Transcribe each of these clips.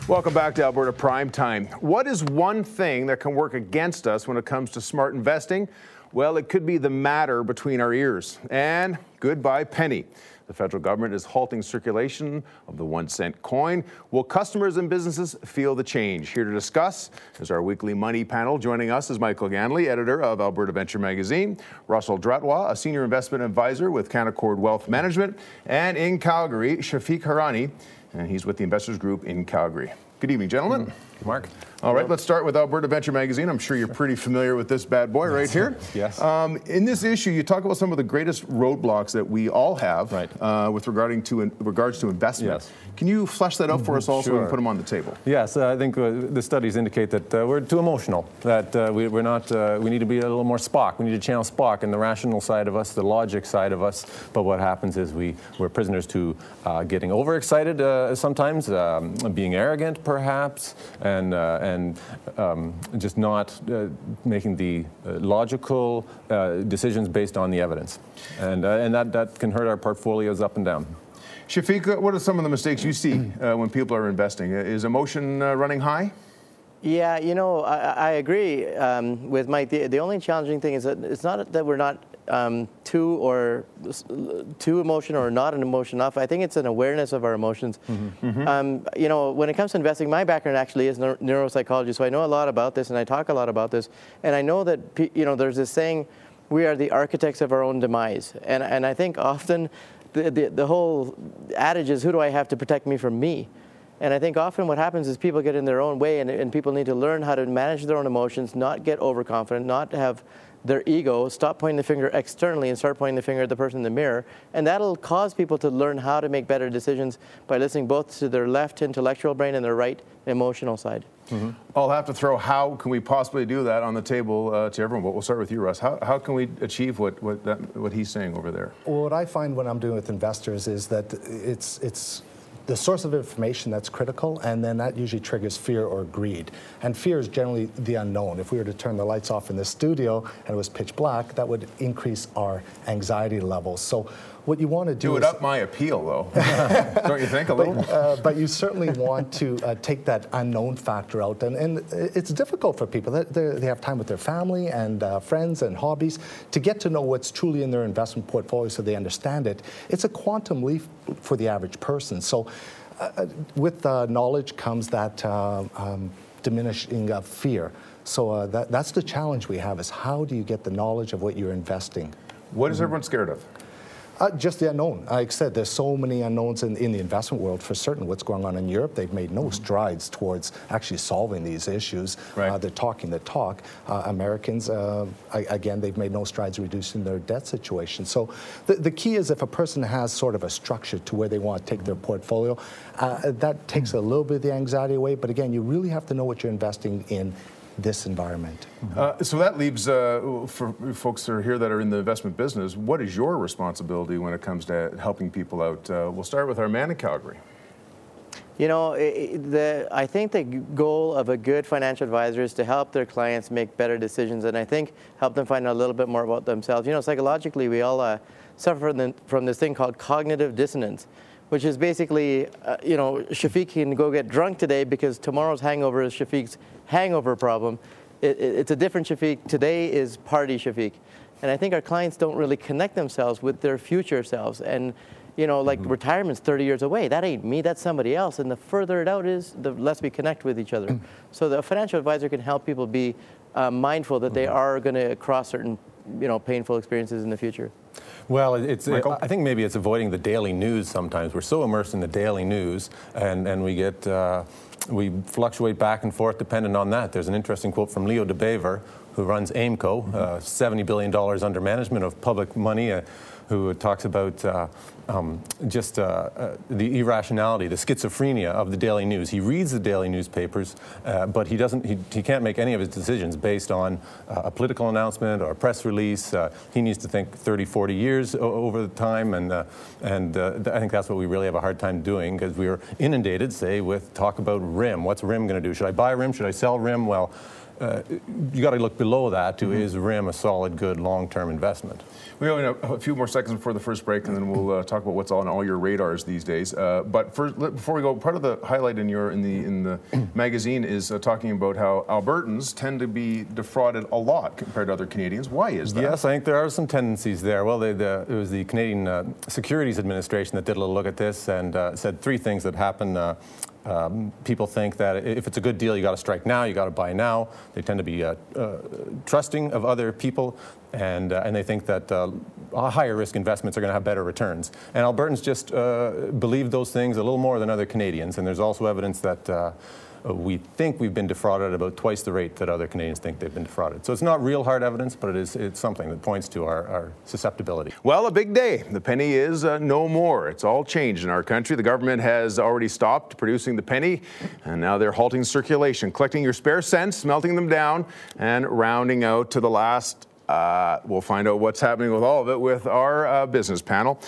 Welcome back to Alberta Primetime. What is one thing that can work against us when it comes to smart investing? Well, it could be the matter between our ears. And goodbye penny. The federal government is halting circulation of the 1-cent coin. Will customers and businesses feel the change? Here to discuss is our weekly money panel. Joining us is Michael Ganley, editor of Alberta Venture Magazine, Russell Dratwa, a senior investment advisor with Canaccord Wealth Management, and in Calgary, Shafik Hirani, and he's with the Investors Group in Calgary. Good evening, gentlemen. Mark. All right, let's start with Alberta Venture Magazine. I'm sure you're pretty familiar with this bad boy right here. Yes. In this issue, you talk about some of the greatest roadblocks that we all have with regards to investment. Yes. Can you flesh that out for us also and put them on the table? Yes, I think the studies indicate that we're too emotional, that we need to be a little more Spock. We need to channel Spock and the rational side of us, the logic side of us. But what happens is we're prisoners to getting overexcited sometimes, being arrogant perhaps, and just not making the logical decisions based on the evidence. And that can hurt our portfolios up and down. Shafik, what are some of the mistakes you see when people are investing? Is emotion running high? Yeah, you know, I agree with Mike. The only challenging thing is that it's not that we're not too emotional or not an emotion enough. I think it's an awareness of our emotions. You know, when it comes to investing, my background actually is neuropsychology, so I know a lot about this and I talk a lot about this. And I know that, you know, there's this saying, we are the architects of our own demise. And I think often the whole adage is, who do I have to protect me from me? And I think often what happens is people get in their own way, and people need to learn how to manage their own emotions, not get overconfident, not have their ego, stop pointing the finger externally and start pointing the finger at the person in the mirror. And that'll cause people to learn how to make better decisions by listening both to their left intellectual brain and their right emotional side. I'll have to throw how can we possibly do that on the table to everyone, but we'll start with you, Russ. How can we achieve what he's saying over there? Well, what I find when I'm doing with investors is that it's the source of information that's critical, and then that usually triggers fear or greed. And fear is generally the unknown. If we were to turn the lights off in the studio and it was pitch black, that would increase our anxiety levels. So what you want to do it up my appeal, though. Don't you think a little? But you certainly want to take that unknown factor out. And it's difficult for people. They have time with their family and friends and hobbies to get to know what's truly in their investment portfolio so they understand it. It's a quantum leap for the average person. So with knowledge comes that diminishing of fear. So that's the challenge we have, is how do you get the knowledge of what you're investing? What is everyone scared of? Just the unknown. Like I said, there's so many unknowns in the investment world. For certain, what's going on in Europe, they've made no strides towards actually solving these issues. They're talking the talk. Americans, again, they've made no strides reducing their debt situation. So the key is, if a person has sort of a structure to where they want to take their portfolio, that takes a little bit of the anxiety away. But again, you really have to know what you're investing in this environment. So that leaves, for folks that are here that are in the investment business, what is your responsibility when it comes to helping people out? We'll start with our man in Calgary. You know, I think the goal of a good financial advisor is to help their clients make better decisions, and I think help them find out a little bit more about themselves. You know, psychologically, we all suffer from this thing called cognitive dissonance, which is basically, you know, Shafik can go get drunk today because tomorrow's hangover is Shafik's hangover problem. It's a different Shafik. Today is party Shafik. And I think our clients don't really connect themselves with their future selves. And, you know, like retirement's 30 years away. That ain't me, that's somebody else. And the further it out is, the less we connect with each other. So the financial advisor can help people be mindful that they are going to cross certain, you know, painful experiences in the future. Well, I think maybe it's avoiding the daily news sometimes. We're so immersed in the daily news, and we fluctuate back and forth dependent on that. There's an interesting quote from Leo DeBaver, who runs AIMCO, $70 billion under management of public money, who talks about the irrationality, the schizophrenia of the daily news. He reads the daily newspapers, but he can't make any of his decisions based on a political announcement or a press release. He needs to think 30, 40 years over the time, and I think that's what we really have a hard time doing, because we are inundated, say, with talk about RIM. What's RIM going to do? Should I buy RIM? Should I sell RIM? Well, you got to look below that to is RIM a solid, good, long-term investment? We only have a few more seconds before the first break, and then we'll talk about what's on all your radars these days. But first, before we go, part of the highlight in the magazine is talking about how Albertans tend to be defrauded a lot compared to other Canadians. Why is that? Yes, I think there are some tendencies there. Well, it was the Canadian Securities Administration that did a little look at this and said three things that happen. People think that if it's a good deal, you got to strike now, you got to buy now. They tend to be trusting of other people, and they think that higher risk investments are going to have better returns. And Albertans just believe those things a little more than other Canadians. And there's also evidence that we think we've been defrauded at about twice the rate that other Canadians think they've been defrauded. So it's not real hard evidence, but it's something that points to our susceptibility. Well, a big day. The penny is no more. It's all changed in our country. The government has already stopped producing the penny, and now they're halting circulation, collecting your spare cents, melting them down, and rounding out to the last. We'll find out what's happening with all of it with our business panel.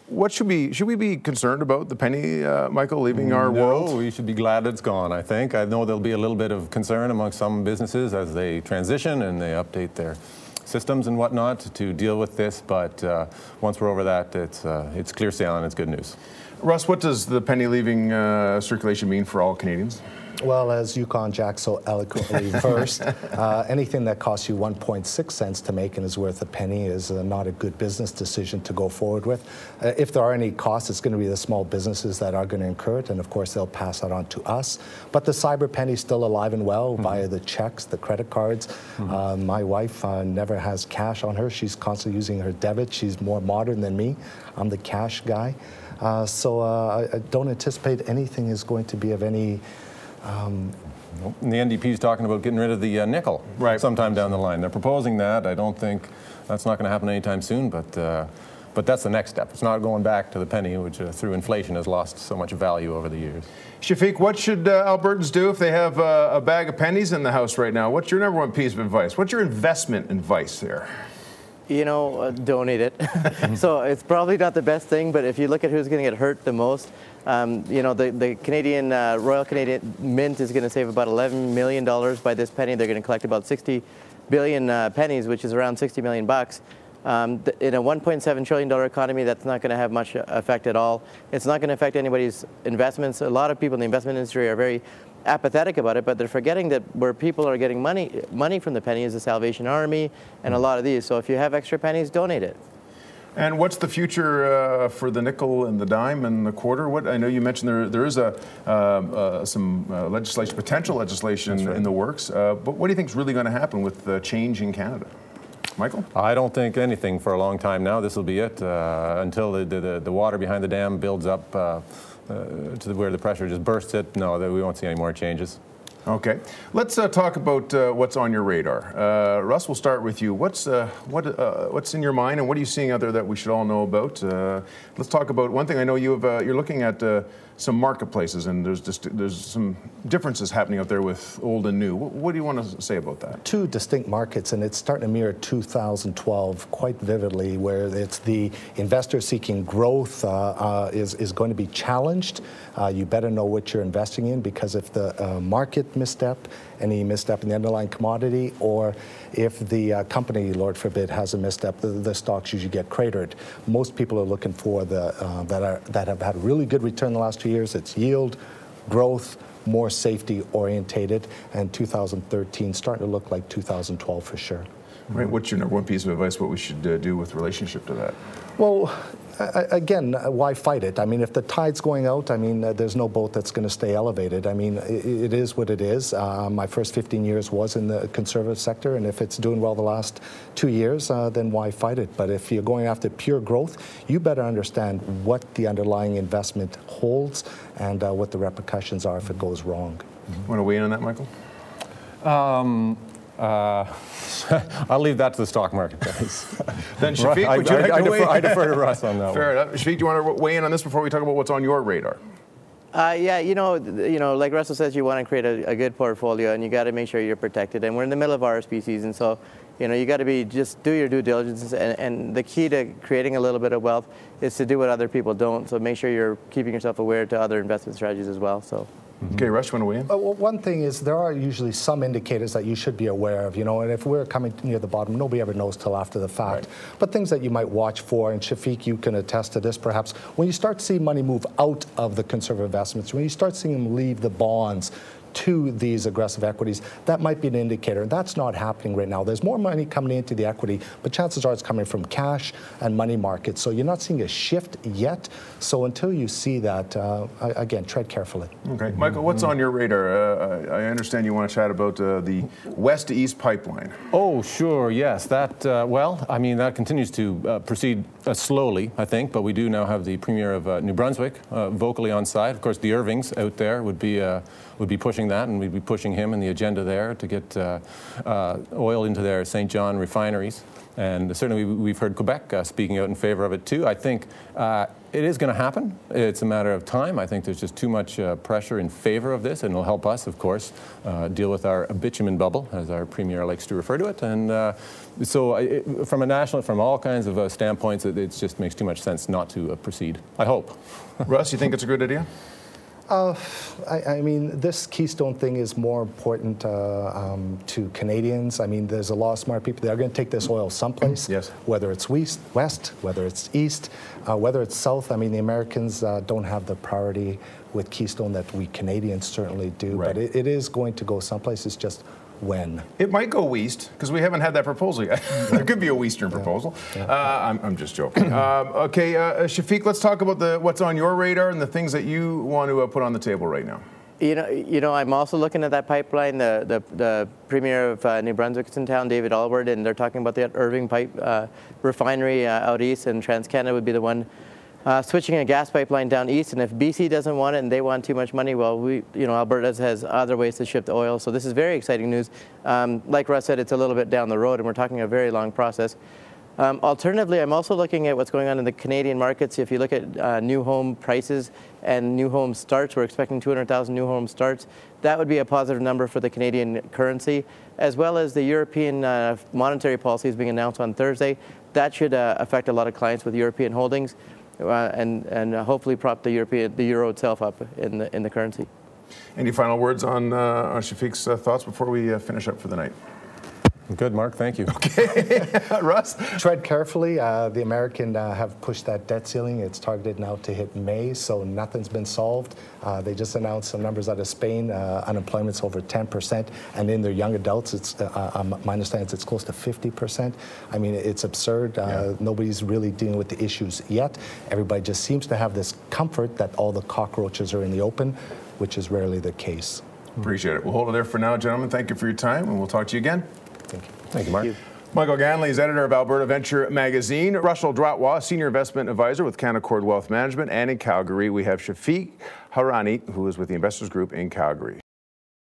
What should we be concerned about the penny, Michael, leaving our world? No, we should be glad it's gone, I think. I know there'll be a little bit of concern among some businesses as they transition and they update their systems and whatnot to deal with this, but once we're over that, it's clear sailing, it's good news. Russ, what does the penny leaving circulation mean for all Canadians? Well, as Yukon Jack so eloquently versed, anything that costs you 1.6 cents to make and is worth a penny is not a good business decision to go forward with. If there are any costs, it's going to be the small businesses that are going to incur it, and of course they'll pass that on to us. But the cyber penny is still alive and well via the checks, the credit cards. My wife never has cash on her. She's constantly using her debit. She's more modern than me. I'm the cash guy. So I don't anticipate anything is going to be of any... And the NDP is talking about getting rid of the nickel sometime down the line. They're proposing that. I don't think that's not going to happen anytime soon, but that's the next step. It's not going back to the penny, which through inflation has lost so much value over the years. Shafik, what should Albertans do if they have a bag of pennies in the house right now? What's your number one piece of advice? What's your investment advice there? You know, donate it. So it's probably not the best thing, but if you look at who's going to get hurt the most, you know, the Canadian Royal Canadian Mint is going to save about $11 million by this penny. They're going to collect about 60 billion pennies, which is around 60 million bucks. In a $1.7 trillion economy, that's not going to have much effect at all. It's not going to affect anybody's investments. A lot of people in the investment industry are very apathetic about it, but they're forgetting that where people are getting money from the penny is the Salvation Army and a lot of these. So if you have extra pennies, donate it. And what's the future for the nickel and the dime and the quarter? What I know you mentioned there is some legislation, potential legislation in the works. But what do you think is really going to happen with the change in Canada? Michael? I don't think anything for a long time now. This will be it until the water behind the dam builds up to where the pressure just bursts it. No, we won't see any more changes. Okay. Let's talk about what's on your radar. Russ, we'll start with you. What's in your mind, and what are you seeing out there that we should all know about? Let's talk about one thing. I know you're looking at some marketplaces, and there's some differences happening out there with old and new. What do you want to say about that? Two distinct markets, and it's starting to mirror 2012 quite vividly, where it's the investor seeking growth is going to be challenged. You better know what you're investing in, because if the market misstep, any misstep in the underlying commodity, or if the company, Lord forbid, has a misstep, the stocks usually get cratered. Most people are looking for that have had a really good return the last 2 years. It's yield, growth, more safety orientated, and 2013 starting to look like 2012 for sure. Right. What's your number one piece of advice? What we should do with relationship to that? Well, again, why fight it? I mean, if the tide's going out, I mean, there's no boat that's going to stay elevated. I mean, it is what it is. My first 15 years was in the conservative sector, and if it's doing well the last 2 years, then why fight it? But if you're going after pure growth, you better understand what the underlying investment holds and what the repercussions are if it goes wrong. Want to weigh in on that, Michael? I'll leave that to the stock market guys. Then Shafik, would you like to weigh in? I defer to Russ on that. Fair enough. Shafik, do you want to weigh in on this before we talk about what's on your radar? Yeah, you know, like Russell says, you want to create a good portfolio, and you got to make sure you're protected. And we're in the middle of RSP season, so you got to just do your due diligence. And the key to creating a little bit of wealth is to do what other people don't. So make sure you're keeping yourself aware to other investment strategies as well. So. Okay, Russ, you want to weigh in? Well, one thing is there are usually some indicators that you should be aware of, and if we're coming near the bottom, nobody ever knows till after the fact. Right. But things that you might watch for, and Shafik, you can attest to this perhaps, when you start to see money move out of the conservative investments, when you start seeing them leave the bonds to these aggressive equities, that might be an indicator. That's not happening right now. There's more money coming into the equity, but chances are it's coming from cash and money markets. So you're not seeing a shift yet. So until you see that, again, tread carefully. Okay. Michael, what's on your radar? I understand you want to chat about the west to east pipeline. Oh, sure, yes. That, well, I mean, that continues to proceed slowly, I think, but we do now have the Premier of New Brunswick vocally on side. Of course, the Irvings out there would be pushing that, and we'd be pushing him and the agenda there to get oil into their St. John refineries. And certainly we've heard Quebec speaking out in favor of it too. I think it is going to happen. It's a matter of time. I think there's just too much pressure in favor of this, and it'll help us, of course, deal with our bitumen bubble, as our Premier likes to refer to it. And so from all kinds of standpoints, it just makes too much sense not to proceed, I hope. Russ, you think it's a good idea? I mean, this Keystone thing is more important to Canadians. I mean, there's a lot of smart people that are going to take this oil someplace, yes. Whether it's west, whether it's east, whether it's south. I mean, the Americans don't have the priority with Keystone that we Canadians certainly do. Right. But it is going to go someplace. It's just when. It might go east, because we haven't had that proposal yet. There could be a Western proposal. I'm just joking. Okay, Shafik, let's talk about what's on your radar and the things that you want to put on the table right now. You know, I'm also looking at that pipeline. The Premier of New Brunswick is in town, David Alward, and they're talking about the Irving pipe refinery out east, and TransCanada would be the one switching a gas pipeline down east. And if BC doesn't want it and they want too much money, well, Alberta has other ways to ship the oil. So this is very exciting news. Like Russ said, it's a little bit down the road, and we're talking a very long process. Alternatively, I'm also looking at what's going on in the Canadian markets. If you look at new home prices and new home starts, we're expecting 200,000 new home starts. That would be a positive number for the Canadian currency, as well as the European monetary policy is being announced on Thursday. That should affect a lot of clients with European holdings, and hopefully prop the euro itself up in the currency. Any final words on Shafik's thoughts before we finish up for the night? Good, Mark. Thank you. Okay. Russ? Tread carefully. The American have pushed that debt ceiling. It's targeted now to hit May, so nothing's been solved. They just announced some numbers out of Spain. Unemployment's over 10%, and in their young adults, it's my understanding it's close to 50%. I mean, it's absurd. Nobody's really dealing with the issues yet. Everybody just seems to have this comfort that all the cockroaches are in the open, which is rarely the case. Appreciate it. We'll hold it there for now, gentlemen. Thank you for your time, and we'll talk to you again. Thank you. Thank you, Mark. Thank you. Michael Ganley is editor of Alberta Venture Magazine. Russell Dratwa, senior investment advisor with Canaccord Wealth Management. And in Calgary, we have Shafik Hirani, who is with the Investors Group in Calgary.